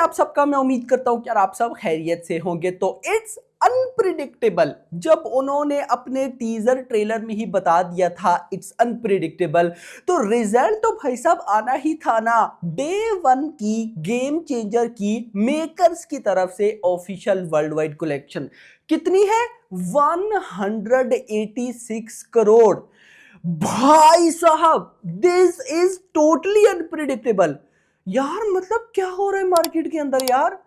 आप सबका मैं उम्मीद करता हूं कि यार आप सब खैरियत से होंगे। तो इट्स अनप्रिडिक्टेबल, जब उन्होंने अपने टीजर ट्रेलर में ही बता दिया था इट्स अनप्रिडिक्टेबल, तो रिजल्ट तो भाई साहब आना ही था ना। डे वन की गेम चेंजर की मेकर्स की तरफ से ऑफिशियल वर्ल्ड वाइड कलेक्शन कितनी है? 186 करोड़। भाई साहब दिस इज टोटली अनप्रिडिक्टेबल। यार मतलब क्या हो रहा है मार्केट के अंदर यार?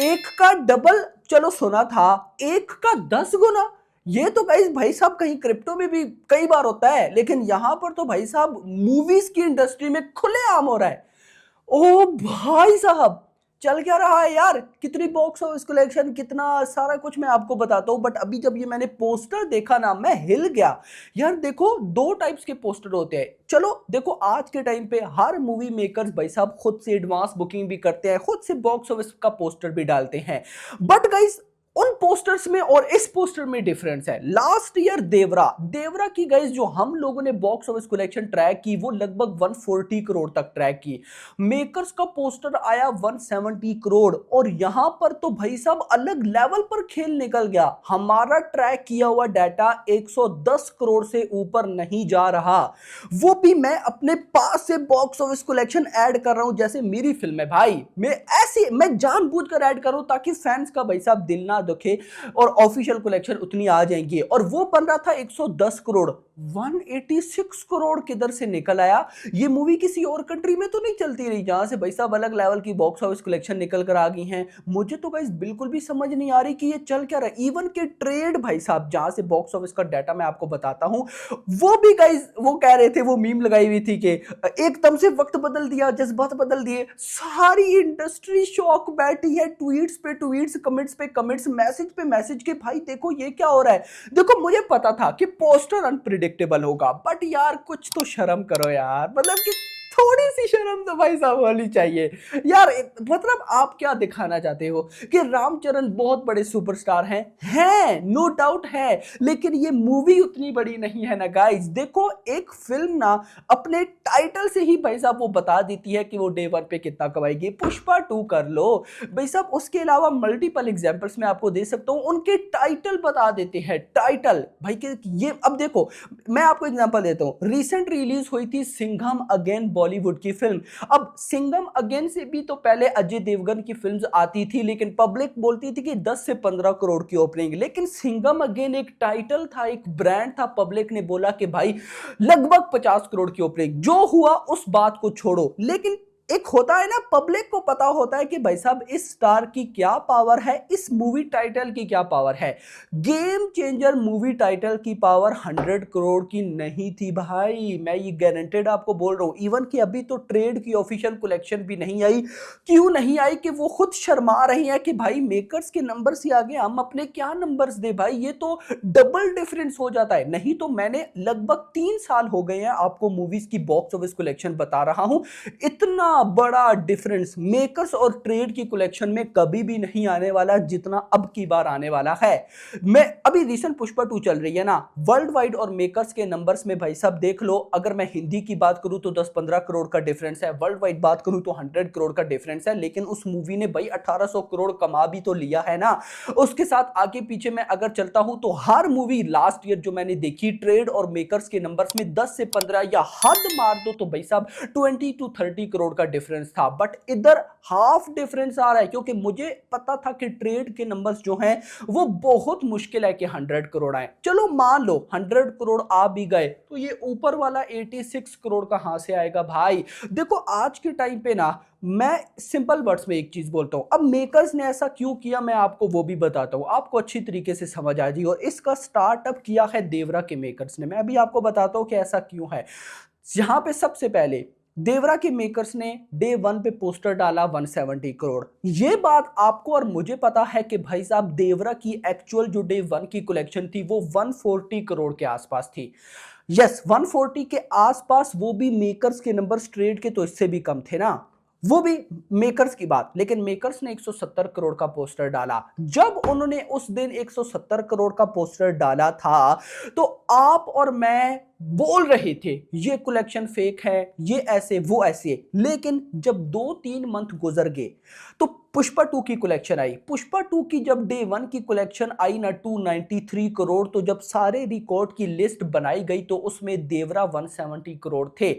एक का डबल चलो सुना था, एक का 10 गुना। ये तो गाइस भाई साहब कहीं क्रिप्टो में भी कई बार होता है, लेकिन यहां पर तो भाई साहब मूवीज की इंडस्ट्री में खुलेआम हो रहा है। ओ भाई साहब, चल क्या रहा है यार? कितनी बॉक्स ऑफिस कलेक्शन, कितना सारा कुछ मैं आपको बताता हूँ। बट अभी जब ये मैंने पोस्टर देखा ना, मैं हिल गया यार। देखो दो टाइप्स के पोस्टर होते हैं। चलो देखो, आज के टाइम पे हर मूवी मेकर्स भाई साहब खुद से एडवांस बुकिंग भी करते हैं, खुद से बॉक्स ऑफिस का पोस्टर भी डालते हैं। बट गाइस उन पोस्टर्स में और इस पोस्टर में डिफरेंस है। लास्ट ईयर देवरा देवरा की गाइस जो हम लोगों ने बॉक्स ऑफिस कलेक्शन ट्रैक की, वो लगभग 140 करोड़ तक ट्रैक की। मेकर्स का पोस्टर आया 170 करोड़। और यहां पर तो भाई साहब अलग लेवल पर खेल निकल गया। हमारा ट्रैक किया हुआ डाटा 110 करोड़ से ऊपर नहीं जा रहा। वो भी मैं अपने पास से बॉक्स ऑफिस कलेक्शन ऐड कर रहा हूं जैसे मेरी फिल्म है भाई। मैं जानबूझकर ऐड कर रहा हूं ताकि फैंस का भाई साहब दिल ना दुखे, और ऑफिशियल कलेक्शन उतनी आ जाएंगी। और वो बन रहा था 110 करोड़, 186 करोड़ किधर से निकल आया? ये मूवी किसी और कंट्री में तो नहीं चलती रही जहां से भाई साहब अलग लेवल की बॉक्स ऑफिस कलेक्शन निकल कर आ गई हैं? मुझे तो गाइस बिल्कुल भी समझ नहीं आ रही कि ये चल क्या रहा है। इवन के ट्रेड भाई साहब जहां से बॉक्स ऑफिस का डाटा मैं आपको बताता हूं, वो भी गाइस वो कह रहे थे, वो मीम लगाई हुई थी कि एकदम से वक्त बदल दिया, जज्बात बदल दिए। सारी इंडस्ट्री शॉक बैठी है, ट्वीट्स पे ट्वीट्स, कमेंट्स पे कमेंट्स, मैसेज पे मैसेज के भाई देखो ये क्या हो रहा है। देखो मुझे पता था कि पोस्टर अनप्रिडिक्टेबल होगा, बट यार कुछ तो शर्म करो यार। मतलब कि थोड़ी सी शर्म तो भाई साहब होनी चाहिए यार। मतलब आप क्या दिखाना चाहते हो कि रामचरण बहुत बड़े सुपरस्टार हैं नो डाउट है, लेकिन ये मूवी उतनी बड़ी नहीं है ना गाइस। देखो एक फिल्म ना अपने टाइटल से ही भाई साहब वो बता देती है कि वो डे वन पे कितना कमाएगी। पुष्पा 2 कर लो भाई साहब, उसके अलावा मल्टीपल एग्जांपल्स मैं आपको दे सकता हूं, उनके टाइटल बता देते हैं। टाइटल भाई के ये, अब देखो मैं आपको एग्जांपल देता हूं। रिसेंट रिलीज हुई थी सिंघम अगेन, बॉलीवुड की फिल्म। अब सिंघम अगेन से भी तो पहले अजय देवगन की फिल्म्स आती थी, लेकिन पब्लिक बोलती थी कि 10 से 15 करोड़ की ओपनिंग। लेकिन सिंघम अगेन एक टाइटल था, एक ब्रांड था, पब्लिक ने बोला कि भाई लगभग 50 करोड़ की ओपनिंग। जो हुआ उस बात को छोड़ो, लेकिन एक होता है ना, पब्लिक को पता होता है कि भाई साहब इस स्टार की क्या पावर है, इस मूवी टाइटल की क्या पावर है। गेम चेंजर मूवी टाइटल की पावर 100 करोड़ की नहीं थी भाई, मैं ये गारंटेड आपको बोल रहा हूं। इवन कि अभी तो ट्रेड की ऑफिशियल कलेक्शन भी नहीं आई। क्यों नहीं आई? कि वो खुद शर्मा रही है कि भाई मेकर्स के नंबर्स ही आगे हम अपने क्या नंबर्स दे भाई, ये तो डबल डिफरेंस हो जाता है। नहीं तो मैंने लगभग 3 साल हो गए हैं आपको मूवीज की बॉक्स ऑफिस कलेक्शन बता रहा हूं। इतना बड़ा डिफरेंस मेकर्स और ट्रेड की कलेक्शन में कभी भी नहीं आने वाला जितना अब की बार आने वाला है। मैं अभी रिसेंट पुष्पा 2 चल रही है ना, वर्ल्ड वाइड और मेकर्स के नंबर्स में भाई साहब देख लो। अगर मैं हिंदी की बात करूं तो 10-15 करोड़ का डिफरेंस है, वर्ल्ड वाइड बात करूं तो 100 करोड़ का डिफरेंस है। लेकिन उस मूवी ने भाई 1800 करोड़ कमा भी तो लिया है ना। उसके साथ आगे पीछे मैं अगर चलता हूं तो हर मूवी लास्ट ईयर जो मैंने देखी, ट्रेड और मेकर्स के नंबर्स में 10 से 15 या हद मार दो तो भाई साहब 20 to 30 करोड़ का डिफरेंस था। बट इधर हाफ डिफरेंस आ रहा है, क्योंकि मुझे पता था कि ट्रेड के नंबर्स जो हैं वो बहुत मुश्किल है कि 100 करोड़ आए। चलो मान लो 100 करोड़ आ भी गए, तो ये ऊपर वाला 86 करोड़ कहां से आएगा भाई? देखो आज के टाइम पे ना, मैं सिंपल वर्ड्स में एक चीज बोलता हूं। अब मेकर्स ने ऐसा क्यों किया मैं आपको वो भी बताता हूं, आपको अच्छी तरीके से समझ आ जाएगी। और इसका स्टार्टअप किया है देवरा के मेकर्स ने। मैं अभी आपको बताता हूं कि ऐसा क्यों है। यहां पे सबसे पहले देवरा के मेकर्स ने डे वन पे पोस्टर डाला 170 करोड़। ये बात आपको और मुझे पता है कि भाई साहब देवरा की एक्चुअल जो डे वन की कलेक्शन थी वो 140 करोड़ के आसपास थी। यस 140 के आसपास, वो भी मेकर्स के नंबर, स्ट्रेट के तो इससे भी कम थे ना। वो भी मेकर्स की बात, लेकिन मेकर्स ने 170 करोड़ का पोस्टर डाला। जब उन्होंने उस दिन 170 करोड़ का पोस्टर डाला था, तो आप और मैं बोल रहे थे ये कलेक्शन फेक है, ये ऐसे वो ऐसे। लेकिन जब 2-3 मंथ गुजर गए तो पुष्पा 2 की कलेक्शन आई। पुष्पा 2 की जब डे 1 की कलेक्शन आई ना 293 करोड़, तो जब सारे रिकॉर्ड की लिस्ट बनाई गई तो उसमें देवरा 170 करोड़ थे।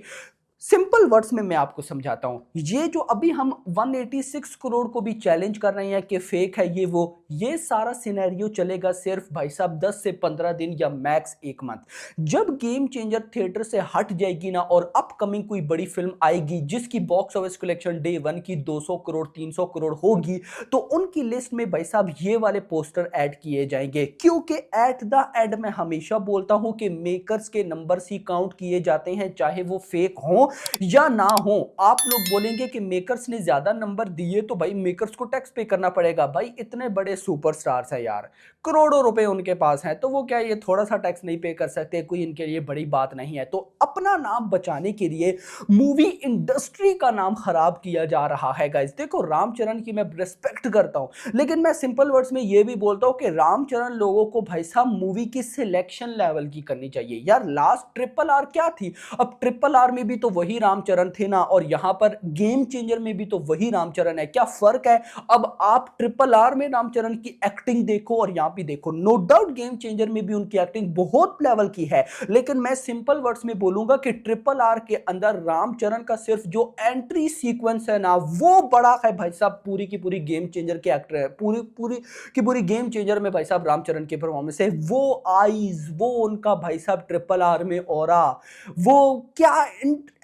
सिंपल वर्ड्स में मैं आपको समझाता हूं, ये जो अभी हम 186 करोड़ को भी चैलेंज कर रहे हैं कि फेक है ये वो, ये सारा सिनेरियो चलेगा सिर्फ भाई साहब 10 से 15 दिन या मैक्स 1 मंथ। जब गेम चेंजर थिएटर से हट जाएगी ना और अपकमिंग कोई बड़ी फिल्म आएगी जिसकी बॉक्स ऑफिस कलेक्शन डे 1 की 200 करोड़ 300 करोड़ होगी, तो उनकी लिस्ट में भाई साहब ये वाले पोस्टर ऐड किए जाएंगे। क्योंकि एट द एंड मैं हमेशा बोलता हूं कि मेकर्स के नंबर्स ही काउंट किए जाते हैं, चाहे वो फेक हो या ना हो। आप लोग बोलेंगे कि मेकर्स ने ज्यादा नंबर दिए तो भाई मेकर्स को टैक्स पे करना पड़ेगा। भाई इतने बड़े सुपरस्टार्स हैं यार, करोड़ों रुपए उनके पास हैं, तो वो क्या ये थोड़ा सा टैक्स नहीं पे कर सकते? कोई इनके लिए बड़ी बात नहीं है। तो अपना नाम बचाने के लिए मूवी इंडस्ट्री का नाम खराब किया जा रहा है गाइस। देखो रामचरण की मैं रिस्पेक्ट करता हूं, लेकिन मैं सिंपल वर्ड्स में ये भी बोलता हूं कि रामचरण लोगों को भाई साहब मूवी की सिलेक्शन लेवल की करनी चाहिए यार। लास्ट ट्रिपल आर क्या थी? अब ट्रिपल आर में भी तो वही रामचरण थे ना, और यहां पर गेम चेंजर में भी तो वही रामचरण है। क्या फर्क है? अब आप ट्रिपल आर में रामचरण की एक्टिंग देखो और यहां भी देखो। नो डाउट गेम चेंजर में भी उनकी एक्टिंग बहुत लेवल की है, लेकिन मैं सिंपल वर्ड्स में बोलूंगा कि ट्रिपल आर के अंदर रामचरण का सिर्फ जो एंट्री सीक्वेंस है ना वो बड़ा है भाई साहब। पूरी की पूरी गेम चेंजर के एक्टर है, पूरी पूरी की पूरी गेम चेंजर में भाई साहब रामचरण की परफॉर्मेंस है। वो आईज, वो उनका भाई साहब ट्रिपल आर में ऑरा, वो क्या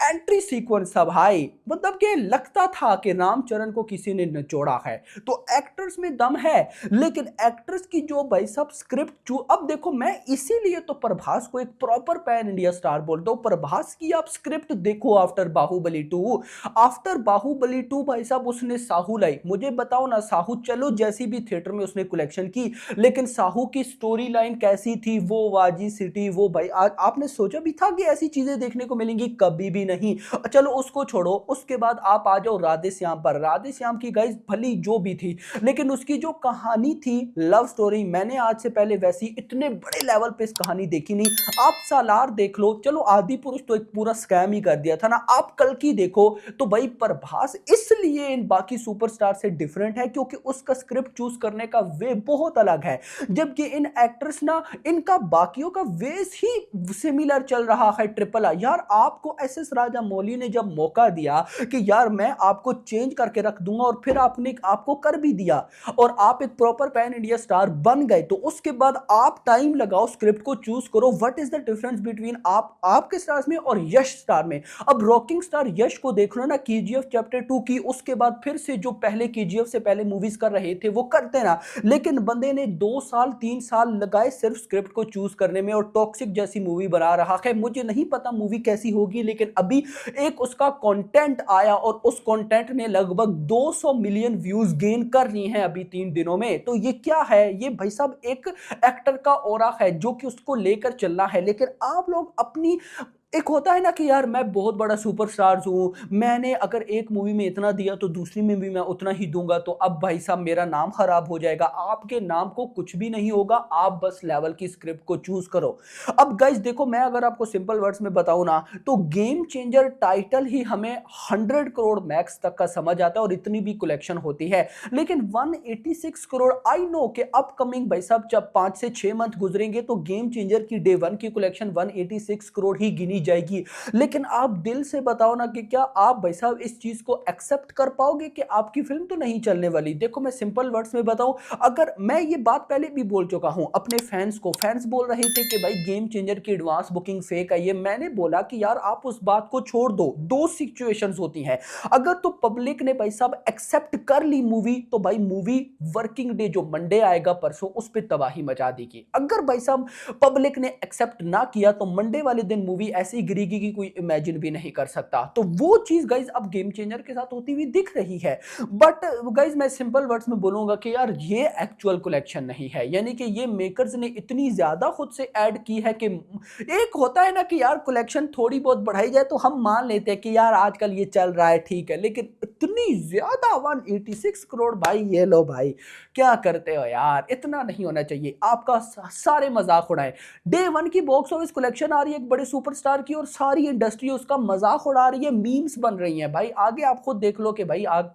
एंट्री सीक्वेंस था भाई। मतलब कि लगता था कि रामचरण को किसी ने निचोड़ा है। तो एक्टर्स में दम है, लेकिन एक्टर्स की जो भाई साहब स्क्रिप्ट अब देखो, मैं इसीलिए तो प्रभास को एक प्रॉपर पैन इंडिया स्टार बोलता हूं। प्रभास की आप स्क्रिप्ट देखो आफ्टर बाहुबली 2, आफ्टर बाहुबली 2 भाई साहब उसने साहू लाई। मुझे बताओ ना, साहू चलो जैसी भी थिएटर में उसने कलेक्शन की, लेकिन साहू की स्टोरी लाइन कैसी थी? वो वाजी सिटी, वो भाई आपने सोचा भी था कि ऐसी चीजें देखने को मिलेंगी? कभी भी नहीं। चलो उसको छोड़ो, उसके बाद आप आ जाओ राधे श्याम पर। राधे श्याम की गाइस भली जो भी थी, लेकिन उसकी जो कहानी थी, लव स्टोरी, मैंने आज से पहले वैसी इतने बड़े लेवल पे इस कहानी देखी नहीं। आप सालार देख लो, चलो आदि पुरुष तो एक पूरा स्कैम ही कर दिया था ना। आप कल की देखो तो भाई प्रभास इसलिए इन बाकी सुपरस्टार से डिफरेंट है क्योंकि उसका स्क्रिप्ट चूज करने का वे बहुत अलग है, जबकि इन एक्टर्स ना इनका बाकियों का वेस ही सिमिलर चल रहा है। ट्रिपल आर यार, आपको एसएस राजामौली ने जब मौका दिया कि यार मैं आपको चेंज करके रख दूंगा, और फिर आपने आपको कर भी दिया और आप एक प्रॉपर पैन इंडिया स्टार बन गए, तो उसके बाद आप टाइम लगाओ, स्क्रिप्ट को चूज करो। What is the difference between आपके स्टार्स में और यश स्टार में? अब रॉकिंग स्टार यश को देख लो ना, केजीएफ चैप्टर 2 की, उसके बाद फिर से जो पहले केजीएफ से पहले मूवीज कर रहे थे वो करते ना, लेकिन बंदे ने 2 साल 3 साल लगाए सिर्फ स्क्रिप्ट को चूज करने में, और टॉक्सिक जैसी मूवी बना रहा है। मुझे नहीं पता मूवी कैसी होगी, लेकिन अभी एक उसका कंटेंट आया और उस कंटेंट ने लगभग 200 मिलियन व्यूज गेन कर ली हैं अभी 3 दिनों में। तो ये क्या है? ये भाई साहब एक एक्टर का ऑरा है जो कि उसको लेकर चलना है। लेकिन आप लोग अपनी, एक होता है ना कि यार मैं बहुत बड़ा सुपरस्टार हूं, मैंने अगर एक मूवी में इतना दिया तो दूसरी में भी मैं उतना ही दूंगा, तो अब भाई साहब मेरा नाम खराब हो जाएगा। आपके नाम को कुछ भी नहीं होगा, आप बस लेवल की स्क्रिप्ट को चूज करो। अब गाइस देखो, मैं अगर आपको सिंपल वर्ड्स में बताऊं ना, तो गेम चेंजर टाइटल ही हमें 100 करोड़ मैक्स तक का समझ आता है और इतनी भी कलेक्शन होती है। लेकिन 186 करोड़, आई नो कि अपकमिंग भाई साहब जब 5 से 6 मंथ गुजरेंगे तो गेम चेंजर की डे 1 की कलेक्शन 186 करोड़ ही गिनी जाएगी। लेकिन आप दिल से बताओ ना कि क्या आप भाई साहब इस चीज को एक्सेप्ट कर पाओगे कि आपकी फिल्म तो नहीं चलने वाली? देखो मैं सिंपल वर्ड्स में बताऊं, अगर मैं ये बात पहले भी बोल चुका हूं अपने फैंस को, फैंस बोल रहे थे कि भाई गेम चेंजर की एडवांस बुकिंग फेक है, ये मैंने बोला कि यार आप उस बात को छोड़ दो। दो सिचुएशंस होती हैं, अगर तो पब्लिक ने भाई साहब एक्सेप्ट कर ली मूवी, तो भाई मूवी वर्किंग डे जो मंडे आएगा परसों, उस पर तबाही मचा देगी। अगर भाई साहब पब्लिक ने एक्सेप्ट ना किया तो मंडे वाले दिन मूवी ऐसी गिरेगी कि कोई इमेजिन भी नहीं कर सकता। तो वो चीज गाइज अब गेम चेंजर के साथ होती हुई दिख रही है। बट गाइज मैं सिंपल वर्ड्स में बोलूंगा कि यार ये एक्चुअल कलेक्शन नहीं है, यानी कि ये मेकर्स ने इतनी ज्यादा खुद से ऐड की है कि एक होता है ना कि यार कलेक्शन थोड़ी बहुत बढ़ाई जाए तो हम मान लेते हैं कि यार आजकल ये चल रहा है ठीक है, लेकिन इतनी ज्यादा 186 करोड़ भाई, ये लो भाई क्या करते हो यार, इतना नहीं होना चाहिए। आपका सारे मजाक उड़ाए। डे वन की बॉक्स ऑफिस कलेक्शन आ रही है एक बड़े सुपरस्टार की और सारी इंडस्ट्री उसका मजाक उड़ा रही है, मीम्स बन रही हैं भाई। आगे आप खुद देख लो कि भाई आग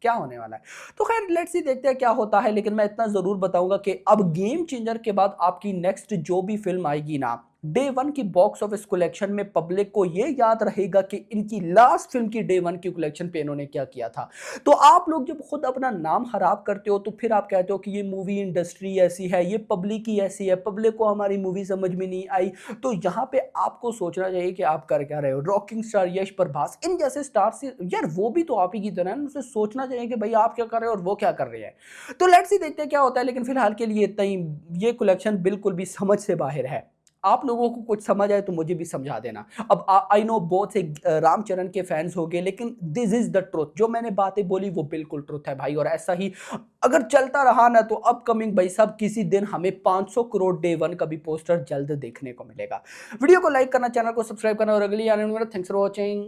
क्या होने वाला है। तो खैर लेट्स सी देखते हैं क्या होता है, लेकिन मैं इतना जरूर बताऊंगा कि अब गेम चेंजर के बाद आपकी नेक्स्ट जो भी फिल्म आएगी ना, डे वन की बॉक्स ऑफिस कलेक्शन में पब्लिक को यह याद रहेगा कि इनकी लास्ट फिल्म की डे वन की कलेक्शन पे इन्होंने क्या किया था। तो आप लोग जब खुद अपना नाम खराब करते हो तो फिर आप कहते हो कि ये मूवी इंडस्ट्री ऐसी है, ये पब्लिक ही ऐसी है, पब्लिक को हमारी मूवी समझ में नहीं आई। तो यहाँ पे आपको सोचना चाहिए कि आप कर क्या रहे हो। रॉकिंग स्टार यश प्रभास इन जैसे स्टार से यार वो भी तो आप ही की तरह है, उसे सोचना चाहिए कि भाई आप क्या कर रहे हो और वो क्या कर रहे हैं। तो लेट्स ही देखते हैं क्या होता है, लेकिन फिलहाल के लिए इतना ही। ये कलेक्शन बिल्कुल भी समझ से बाहर है। आप लोगों को कुछ समझ आए तो मुझे भी समझा देना। अब आई नो बहुत से रामचरण के फैंस हो गए, लेकिन दिस इज द ट्रुथ। जो मैंने बातें बोली वो बिल्कुल ट्रुथ है भाई, और ऐसा ही अगर चलता रहा ना तो अपकमिंग भाई साहब किसी दिन हमें 500 करोड़ डे वन का भी पोस्टर जल्द देखने को मिलेगा। वीडियो को लाइक करना, चैनल को सब्सक्राइब करना और अगली आने वाली थैंक्स फॉर वॉचिंग।